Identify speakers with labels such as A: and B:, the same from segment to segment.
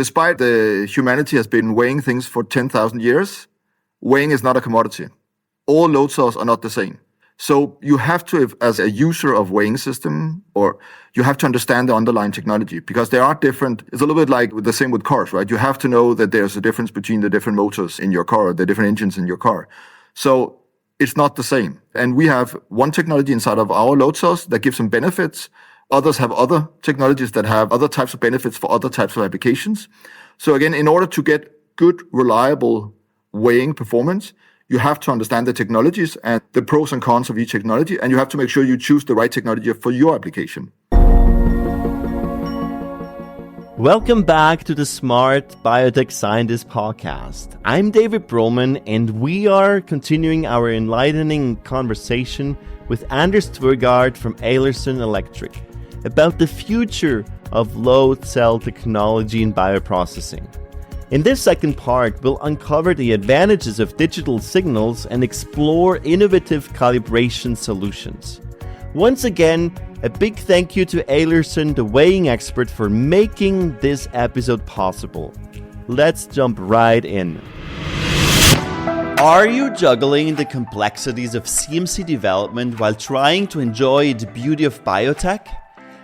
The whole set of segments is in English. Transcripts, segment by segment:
A: despite the humanity has been weighing things for 10,000 years, weighing is not a commodity. All load cells are not the same. So you have to, as a user of weighing system, or you have to understand the underlying technology, because there are different, it's a little bit like the same with cars, right? You have to know that there's a difference between the different motors in your car, the different engines in your car. So it's not the same. And we have one technology inside of our load cells that gives some benefits. Others have other technologies that have other types of benefits for other types of applications. So again, in order to get good, reliable weighing performance, you have to understand the technologies and the pros and cons of each technology, and you have to make sure you choose the right technology for your application.
B: Welcome back to the Smart Biotech Scientist podcast. I'm David Broman, and we are continuing our enlightening conversation with Anders Tvegaard from Eilersen Electric about the future of load cell technology in bioprocessing. In this second part, we'll uncover the advantages of digital signals and explore innovative calibration solutions. Once again, a big thank you to Eilersen, the weighing expert, for making this episode possible. Let's jump right in. Are you juggling the complexities of CMC development while trying to enjoy the beauty of biotech?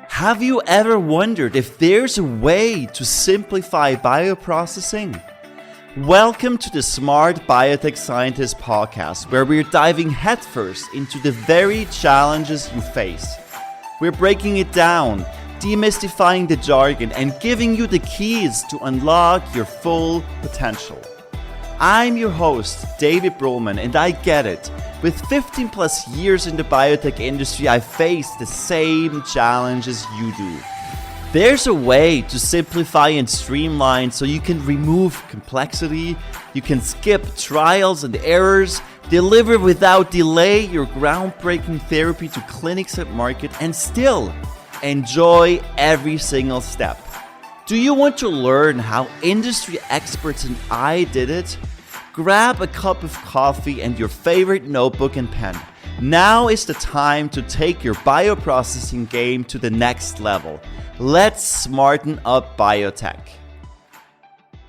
B: Have you ever wondered if there's a way to simplify bioprocessing? Welcome to the Smart Biotech Scientist podcast, where we're diving headfirst into the very challenges you face. We're breaking it down, demystifying the jargon, and giving you the keys to unlock your full potential. I'm your host, David Broman, and I get it. With 15 plus years in the biotech industry, I face the same challenges you do. There's a way to simplify and streamline so you can remove complexity, you can skip trials and errors, deliver without delay your groundbreaking therapy to clinics and market, and still enjoy every single step. Do you want to learn how industry experts and I did it? Grab a cup of coffee and your favorite notebook and pen. Now is the time to take your bioprocessing game to the next level. Let's smarten up biotech.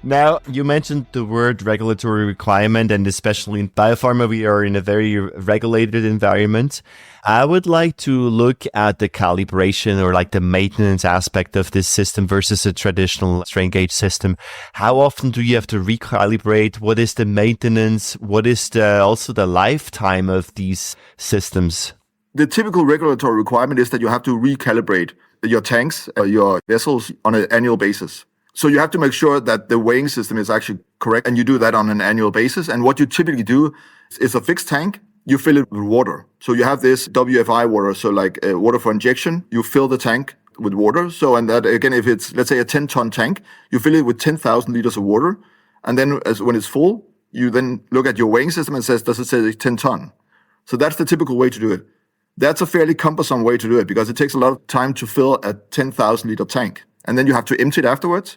B: Now, you mentioned the word regulatory requirement, and especially in biopharma, we are in a very regulated environment. I would like to look at the calibration or like the maintenance aspect of this system versus a traditional strain gauge system. How often do you have to recalibrate? What is the maintenance? What is also the lifetime of these systems?
A: The typical regulatory requirement is that you have to recalibrate your tanks, your vessels on an annual basis. So you have to make sure that the weighing system is actually correct, and you do that on an annual basis. And what you typically do is a fixed tank, you fill it with water. So you have this WFI water, so like water for injection, you fill the tank with water. So, and that again, if it's, let's say, a 10-ton tank, you fill it with 10,000 liters of water. And then when it's full, you then look at your weighing system and says, does it say 10 ton? So that's the typical way to do it. That's a fairly cumbersome way to do it because it takes a lot of time to fill a 10,000 liter tank. And then you have to empty it afterwards.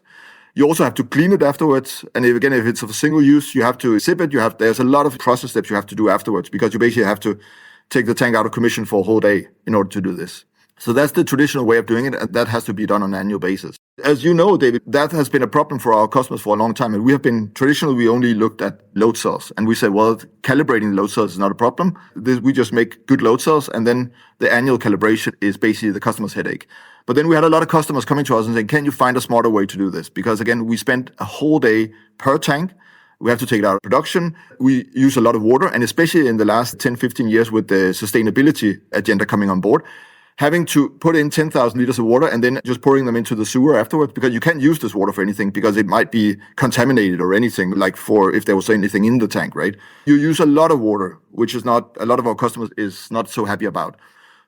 A: You also have to clean it afterwards. And if it's of single use, you have to sip it. There's a lot of process steps you have to do afterwards because you basically have to take the tank out of commission for a whole day in order to do this. So that's the traditional way of doing it, and that has to be done on an annual basis. As you know, David, that has been a problem for our customers for a long time. And we only looked at load cells. And we said, well, calibrating load cells is not a problem. We just make good load cells, and then the annual calibration is basically the customer's headache. But then we had a lot of customers coming to us and saying, can you find a smarter way to do this? Because again, we spent a whole day per tank. We have to take it out of production. We use a lot of water. And especially in the last 10, 15 years with the sustainability agenda coming on board, having to put in 10,000 liters of water and then just pouring them into the sewer afterwards, because you can't use this water for anything because it might be contaminated or anything, like for if there was anything in the tank, right? You use a lot of water, which is not, a lot of our customers is not so happy about.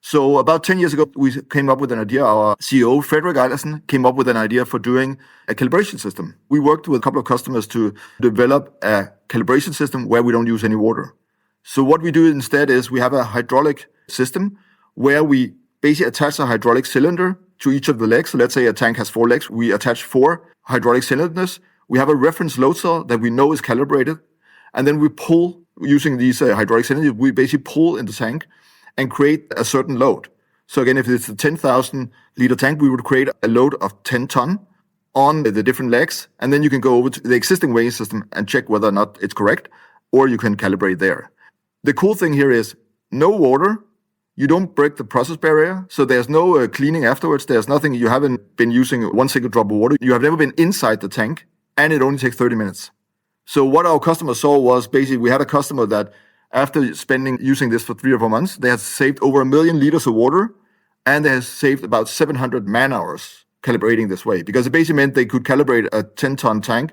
A: So about 10 years ago, we came up with an idea. Our COO, Tvegaard Eilersen, came up with an idea for doing a calibration system. We worked with a couple of customers to develop a calibration system where we don't use any water. So what we do instead is we have a hydraulic system where we basically attach a hydraulic cylinder to each of the legs. So let's say a tank has 4 legs. We attach 4 hydraulic cylinders. We have a reference load cell that we know is calibrated. And then we pull, using these hydraulic cylinders, we basically pull in the tank and create a certain load. So again, if it's a 10,000 liter tank, we would create a load of 10 ton. on the different legs, and then you can go over to the existing weighing system and check whether or not it's correct, or you can calibrate there. The cool thing here is no water. You don't break the process barrier, so there's no cleaning afterwards. There's nothing. You haven't been using one single drop of water. You have never been inside the tank, and it only takes 30 minutes. So what our customer saw was basically we had a customer that after using this for 3 or 4 months, they had saved over 1 million liters of water, and they have saved about 700 man-hours calibrating this way, because it basically meant they could calibrate a 10-ton tank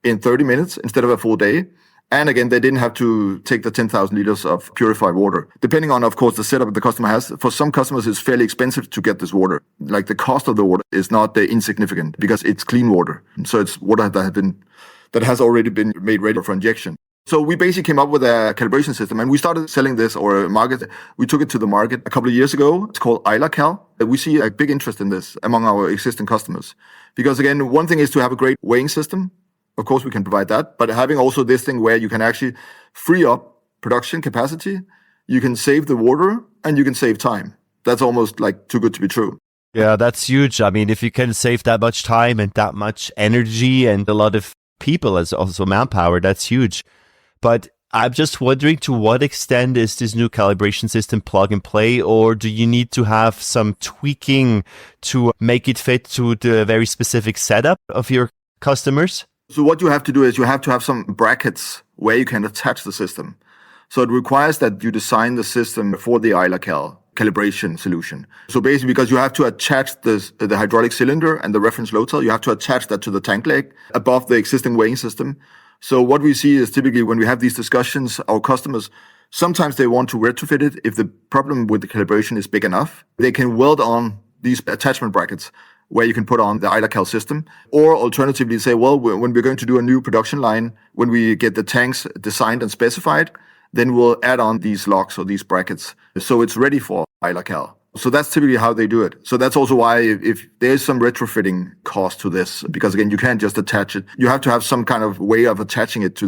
A: in 30 minutes instead of a full day. And again, they didn't have to take the 10,000 liters of purified water. Depending on, of course, the setup the customer has, for some customers, it's fairly expensive to get this water. Like the cost of the water is not insignificant because it's clean water. So it's water that has already been made ready for injection. So we basically came up with a calibration system, and we started selling this or market. We took it to the market a couple of years ago. It's called Eilersen. We see a big interest in this among our existing customers. Because again, one thing is to have a great weighing system. Of course, we can provide that, but having also this thing where you can actually free up production capacity, you can save the water, and you can save time. That's almost like too good to be true.
B: Yeah, that's huge. I mean, if you can save that much time and that much energy and a lot of people as also manpower, that's huge. But I'm just wondering, to what extent is this new calibration system plug and play, or do you need to have some tweaking to make it fit to the very specific setup of your customers?
A: So what you have to do is you have to have some brackets where you can attach the system. So it requires that you design the system for the Eilersen calibration solution. So basically, because you have to attach the hydraulic cylinder and the reference load cell, you have to attach that to the tank leg above the existing weighing system. So what we see is typically when we have these discussions, our customers, sometimes they want to retrofit it. If the problem with the calibration is big enough, they can weld on these attachment brackets where you can put on the Eilersen system. Or alternatively say, well, when we're going to do a new production line, when we get the tanks designed and specified, then we'll add on these locks or these brackets. So it's ready for Eilersen. So that's typically how they do it. So that's also why if there's some retrofitting cost to this, because again, you can't just attach it. You have to have some kind of way of attaching it to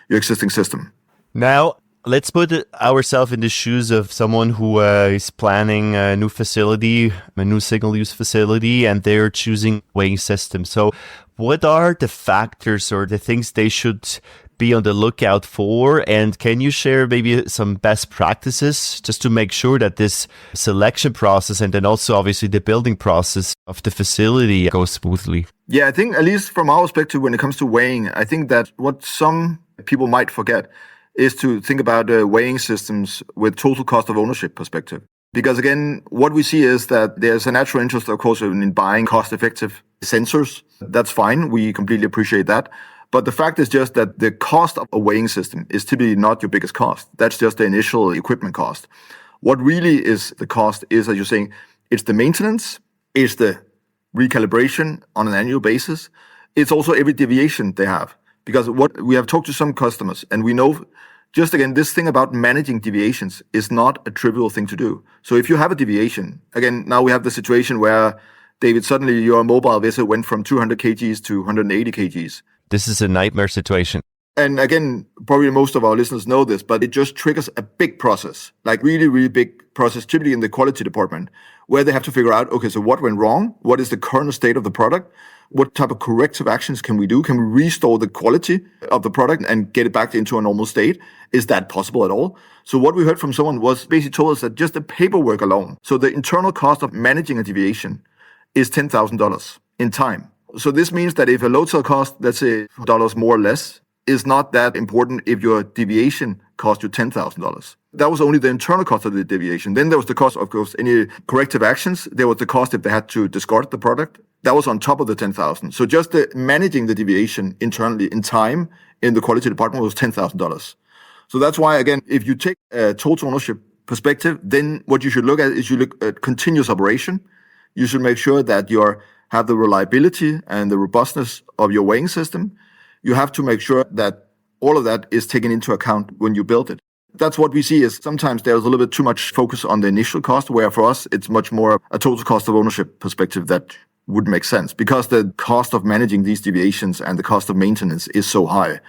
A: your existing system.
B: Now, let's put ourselves in the shoes of someone who is planning a new facility, a new single-use facility, and they're choosing weighing system. So what are the factors or the things they should be on the lookout for? And can you share maybe some best practices just to make sure that this selection process and then also obviously the building process of the facility goes smoothly?
A: Yeah, I think at least from our perspective, when it comes to weighing, I think that what some people might forget is to think about weighing systems with total cost of ownership perspective. Because again, what we see is that there's a natural interest, of course, in buying cost-effective sensors. That's fine. We completely appreciate that. But the fact is just that the cost of a weighing system is typically not your biggest cost. That's just the initial equipment cost. What really is the cost is, as you're saying, it's the maintenance, it's the recalibration on an annual basis. It's also every deviation they have. Because what we have talked to some customers, and we know, just again, this thing about managing deviations is not a trivial thing to do. So if you have a deviation, again, now we have the situation where, David, suddenly your mobile vessel went from 200 kgs to 180 kgs.
B: This is a nightmare situation.
A: And again, probably most of our listeners know this, but it just triggers a big process, like really, really big process, typically in the quality department, where they have to figure out, okay, so what went wrong? What is the current state of the product? What type of corrective actions can we do? Can we restore the quality of the product and get it back into a normal state? Is that possible at all? So what we heard from someone was basically told us that just the paperwork alone, so the internal cost of managing a deviation is $10,000 in time. So this means that if a load cell cost, let's say dollars more or less, is not that important if your deviation cost you $10,000. That was only the internal cost of the deviation. Then there was the cost, of course, any corrective actions. There was the cost if they had to discard the product. That was on top of the 10,000. So just the managing the deviation internally in time in the quality department was $10,000. So that's why, again, if you take a total ownership perspective, then what you should look at is you look at continuous operation. You should make sure that you have the reliability and the robustness of your weighing system. You have to make sure that all of that is taken into account when you build it. That's what we see is sometimes there's a little bit too much focus on the initial cost, where for us, it's much more a total cost of ownership perspective that would make sense because the cost of managing these deviations and the cost of maintenance is so high.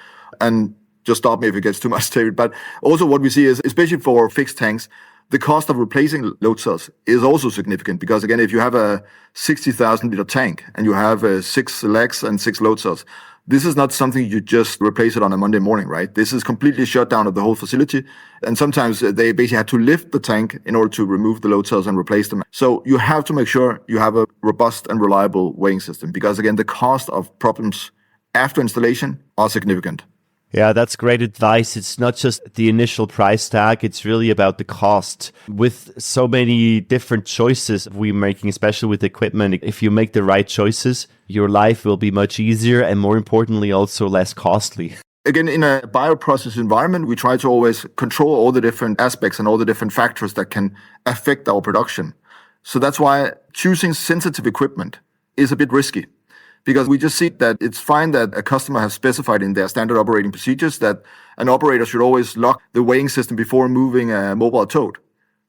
A: And just stop me if it gets too much, David. But also what we see is, especially for fixed tanks, The cost of replacing load cells is also significant because, again, if you have a 60,000 liter tank and you have 6 legs and 6 load cells, this is not something you just replace it on a Monday morning, right? This is completely shut down of the whole facility. And sometimes they basically had to lift the tank in order to remove the load cells and replace them. So you have to make sure you have a robust and reliable weighing system because, again, the cost of problems after installation are significant.
B: Yeah, that's great advice. It's not just the initial price tag, it's really about the cost. With so many different choices we're making, especially with equipment, if you make the right choices, your life will be much easier and, more importantly, also less costly.
A: Again, in a bioprocess environment, we try to always control all the different aspects and all the different factors that can affect our production. So that's why choosing sensitive equipment is a bit risky. Because we just see that it's fine that a customer has specified in their standard operating procedures that an operator should always lock the weighing system before moving a mobile tote.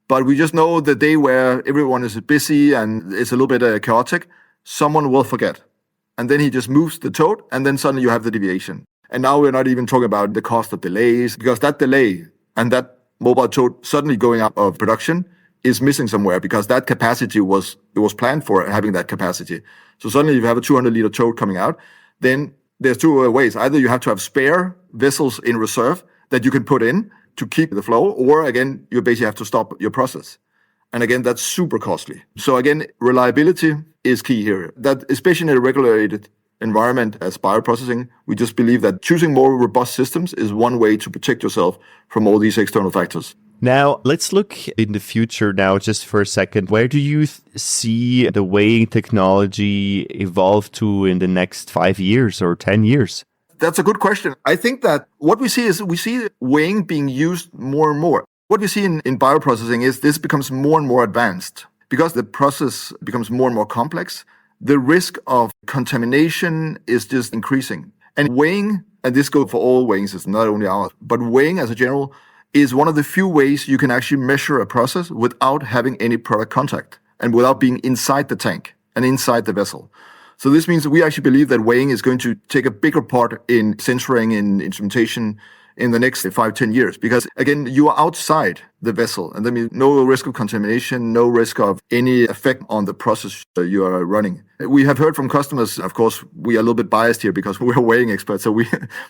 A: But we just know the day where everyone is busy and it's a little bit chaotic, someone will forget. And then he just moves the tote and then suddenly you have the deviation. And now we're not even talking about the cost of delays because that delay and that mobile tote suddenly going out of production is missing somewhere because that capacity was planned for having that capacity. So suddenly you have a 200 liter tote coming out. Then there's two ways. Either you have to have spare vessels in reserve that you can put in to keep the flow, or again, you basically have to stop your process. And again, that's super costly. So again, reliability is key here. That especially in a regulated environment as bioprocessing, we just believe that choosing more robust systems is one way to protect yourself from all these external factors.
B: Now, let's look in the future now just for a second. Where do you see the weighing technology evolve to in the next 5 years or 10 years?
A: That's a good question. I think that what we see is weighing being used more and more. What we see in bioprocessing is this becomes more and more advanced. Because the process becomes more and more complex, the risk of contamination is just increasing. And weighing, and this goes for all weighing systems, not only ours, but weighing as a general is one of the few ways you can actually measure a process without having any product contact and without being inside the tank and inside the vessel. So this means that we actually believe that weighing is going to take a bigger part in sensoring, in instrumentation in the next 5-10 years. Because again, you are outside the vessel and that means no risk of contamination, no risk of any effect on the process you are running. We have heard from customers, of course, we are a little bit biased here because we're weighing experts. So we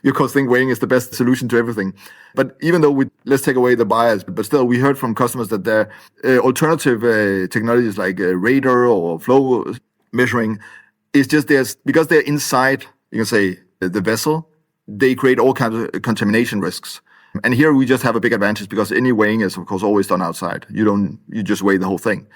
A: of course think weighing is the best solution to everything. But even though let's take away the bias, but still we heard from customers that there are alternative technologies like radar or flow measuring is just because they're inside, you can say, the vessel, they create all kinds of contamination risks. And here we just have a big advantage because any weighing is, of course, always done outside. You just weigh the whole thing.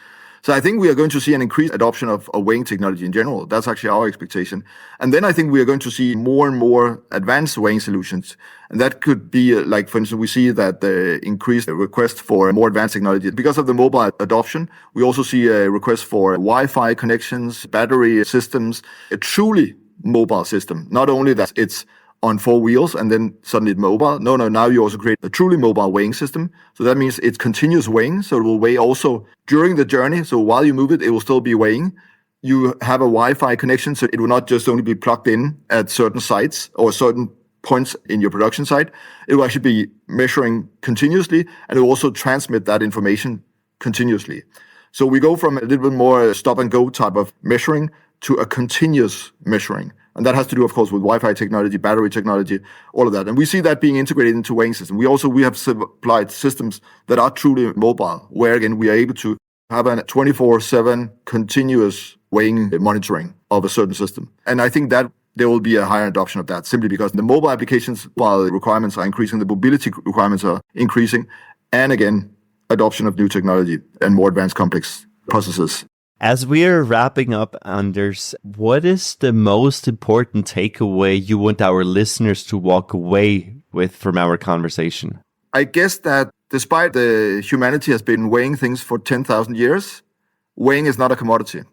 A: So I think we are going to see an increased adoption of weighing technology in general. That's actually our expectation. And then I think we are going to see more and more advanced weighing solutions. And that could be like, for instance, we see that the increased request for more advanced technology. Because of the mobile adoption, we also see a request for Wi-Fi connections, battery systems, a truly mobile system. Not only that it's on 4 wheels and then suddenly it's mobile. No, now you also create a truly mobile weighing system. So that means it's continuous weighing. So it will weigh also during the journey. So while you move it, it will still be weighing. You have a Wi-Fi connection. So it will not just only be plugged in at certain sites or certain points in your production site. It will actually be measuring continuously and it will also transmit that information continuously. So we go from a little bit more stop and go type of measuring to a continuous measuring. And that has to do, of course, with Wi-Fi technology, battery technology, all of that. And we see that being integrated into weighing systems. We have supplied systems that are truly mobile, where again, we are able to have a 24/7 continuous weighing monitoring of a certain system. And I think that there will be a higher adoption of that simply because the mobile applications, while the requirements are increasing, the mobility requirements are increasing. And again, adoption of new technology and more advanced complex processes.
B: As we are wrapping up, Anders, what is the most important takeaway you want our listeners to walk away with from our conversation?
A: I guess that despite the humanity has been weighing things for 10,000 years, weighing is not a commodity.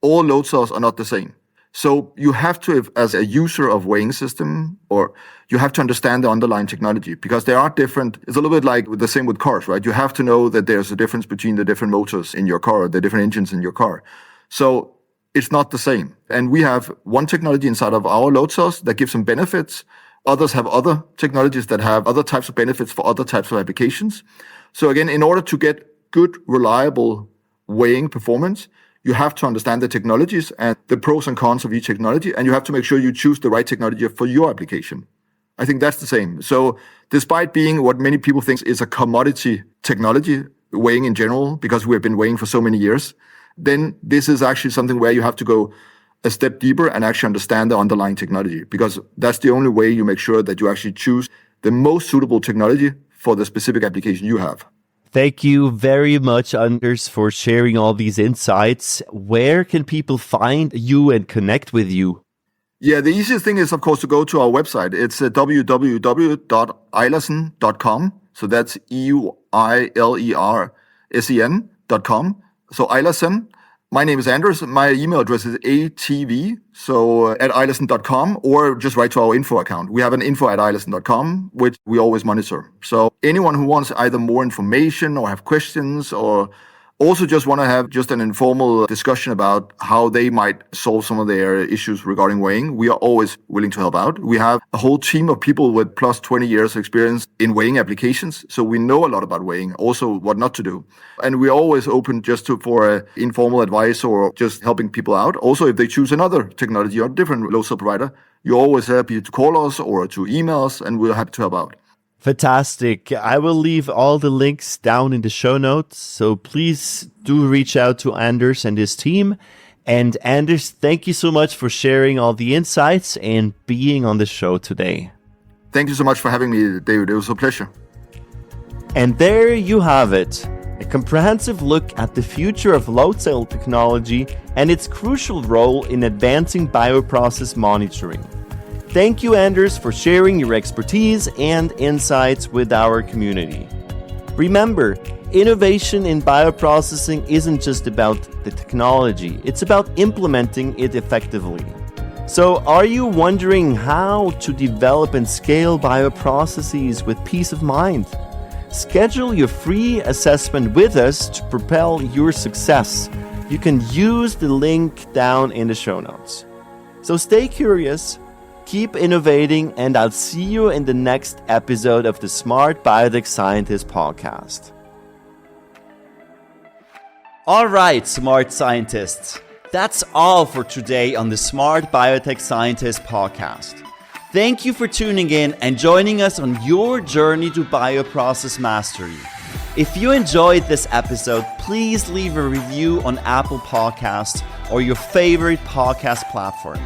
A: All load cells are not the same. So you have to, as a user of weighing system, or you have to understand the underlying technology because they are different. It's a little bit like the same with cars, right? You have to know that there's a difference between the different motors in your car, the different engines in your car. So it's not the same. And we have one technology inside of our load cells that gives some benefits. Others have other technologies that have other types of benefits for other types of applications. So again, in order to get good, reliable weighing performance, you have to understand the technologies and the pros and cons of each technology, and you have to make sure you choose the right technology for your application. I think that's the same. So despite being what many people think is a commodity technology, weighing in general, because we have been weighing for so many years, then this is actually something where you have to go a step deeper and actually understand the underlying technology, because that's the only way you make sure that you actually choose the most suitable technology for the specific application you have.
B: Thank you very much, Anders, for sharing all these insights. Where can people find you and connect with you?
A: Yeah, the easiest thing is, of course, to go to our website. It's www.eilersen.com. So that's EUILERSEN.com. So Eilersen. My name is Anders. My email address is atv, so at eilersen.com, or just write to our info account. We have an info@eilersen.com, which we always monitor. So anyone who wants either more information or have questions, or also just want to have just an informal discussion about how they might solve some of their issues regarding weighing, we are always willing to help out. We have a whole team of people with plus 20 years experience in weighing applications. So we know a lot about weighing, also what not to do. And we're always open just for informal advice or just helping people out. Also, if they choose another technology or a different low cell provider, you're always happy to call us or to email us, and we're happy to help out.
B: Fantastic. I will leave all the links down in the show notes. So please do reach out to Anders and his team. And Anders, thank you so much for sharing all the insights and being on the show today.
A: Thank you so much for having me, David. It was a pleasure.
B: And there you have it. A comprehensive look at the future of low cell technology and its crucial role in advancing bioprocess monitoring. Thank you, Anders, for sharing your expertise and insights with our community. Remember, innovation in bioprocessing isn't just about the technology, it's about implementing it effectively. So, are you wondering how to develop and scale bioprocesses with peace of mind? Schedule your free assessment with us to propel your success. You can use the link down in the show notes. So stay curious, keep innovating, and I'll see you in the next episode of the Smart Biotech Scientist podcast. All right, smart scientists. That's all for today on the Smart Biotech Scientist podcast. Thank you for tuning in and joining us on your journey to bioprocess mastery. If you enjoyed this episode, please leave a review on Apple Podcasts or your favorite podcast platform.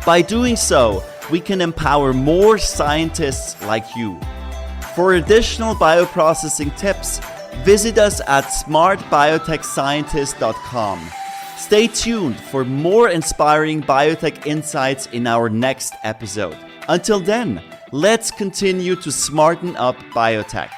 B: By doing so, we can empower more scientists like you. For additional bioprocessing tips, visit us at smartbiotechscientist.com. Stay tuned for more inspiring biotech insights in our next episode. Until then, let's continue to smarten up biotech.